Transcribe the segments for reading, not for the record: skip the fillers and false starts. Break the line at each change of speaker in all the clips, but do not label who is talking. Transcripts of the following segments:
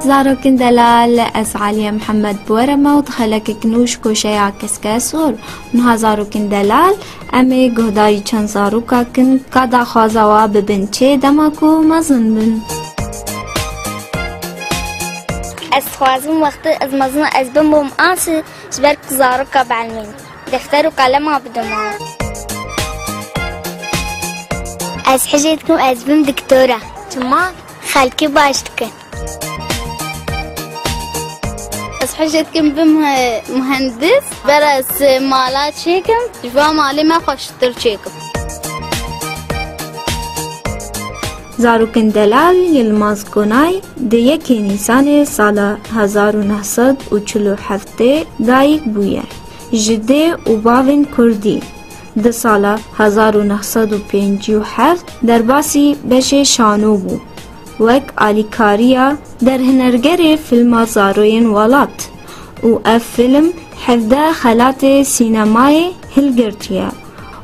زاروكن دلال از علی محمد بورما و دخلک کنوش کوشیا کسکسور نها زاروكن دلال امی گهداری چند زاروکا کن کادا خوازاوا ببین چه دماکو مزن بن
از خوازم وقت از مزن از بمبم آنس جبرك زاروكا بعلمين دفتر و قلم بدما از حجتكم از بم دكتورة تما خالكي باشتكن از حجتكم بم مهندس برس مالات شيكم جوا مالي ما خوشتر شيكم
زاروكن دلال یلماز گونای ده 1 نیسان سال 1947 دایک بویه جده و باوین کردی ده سال 1957 در باسی بشه شانو بو وک آلیکاریا در هنرگری فیلم زاروین ولات و اف فیلم 17 خلات سینمای هلگرتیه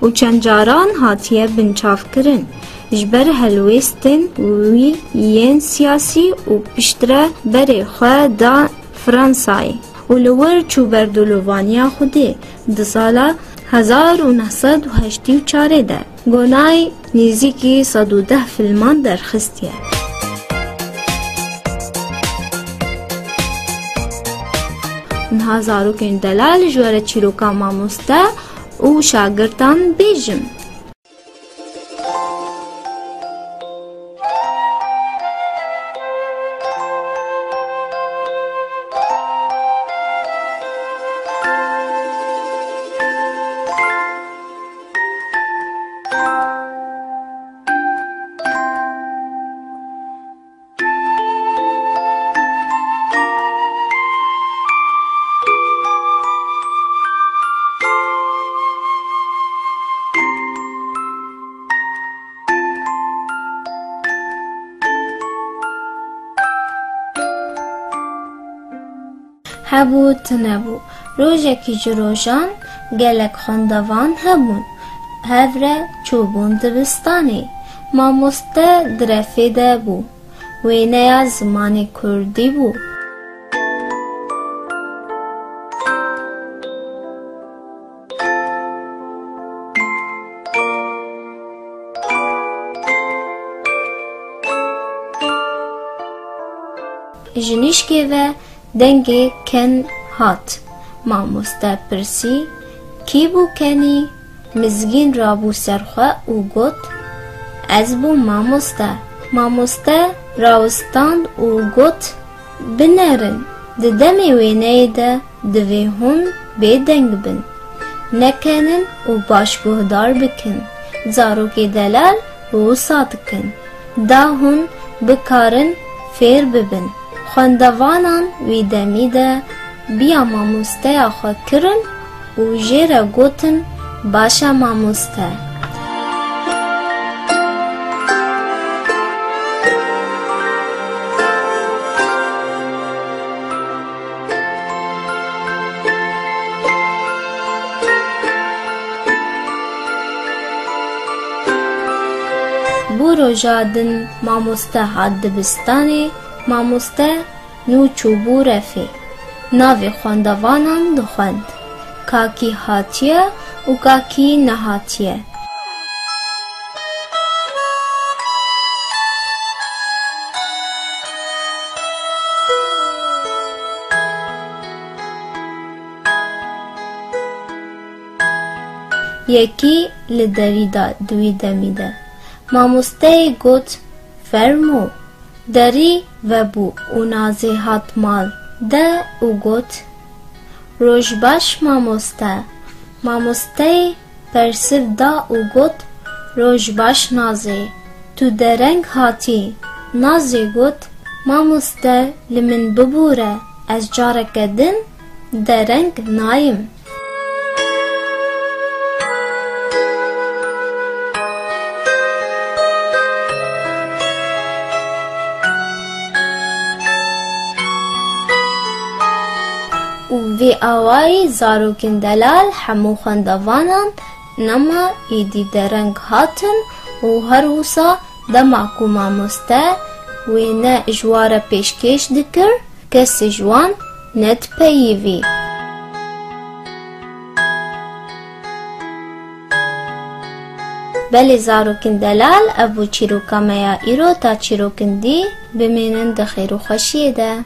و چند جاران هاتیه بنچاف کرن جبر هلویستن وی ین سیاسی و پشتره بری خواه دا فرانسای و لور چو بردولوانیا خوده ده سالا 1984 ده گونای نیزیکی 110 فیلمان در خستیه انها زاروكن دلال جواره چیروکا ماموسته و شاگردان بیجم هبو تنبو روژکی جروشان گلک خاندوان هبون هفره چوبون دبستانی ماموسته درفیده بو وینه زمان کردی بو جنیشکی و دنگی کن هات ماموسته پرسی کی بو کنی مزگین رابو سرخوا و گوت از بو ماموسته راوستاند و گوت بنرن ددمی وینه ده دوی هون بیدنگ بن نکنن و باشگوهدار بکن زاروکی دلال و ساتکن دا هون بکارن فیر ببن خواندوانان وی دمی ده بیا ماموسته آخوا کرن و جیره گوتن باشا ماموسته بو روژادن ماموسته هاد دبستانی ماموسته نو چوبو رفی ناوی خواندوانان دخواند کاکی هاتیه و کاکی نهاتیه یکی لدویدا دوی دمیده ماموسته گوت فرمو دری و بو و نازی هات مال ده و گوت روش باش ماموسته پرسیف دا و گوت روش باش نازی تو درنگ هاتی نازی گوت ماموسته لمن ببوره از جارکدن درنگ نایم وی آوائی زاروکن دلال همو خواندوانان نما ایدی درنگ هاتن و هر وسا دماکو ماموسته وی نه جواره پیشکش دکر کسی جوان ند پیوی بلی زاروکن دلال ابو چیروکا میا ایرو تا چیروکن دی بمینن دخیر و خوشیه ده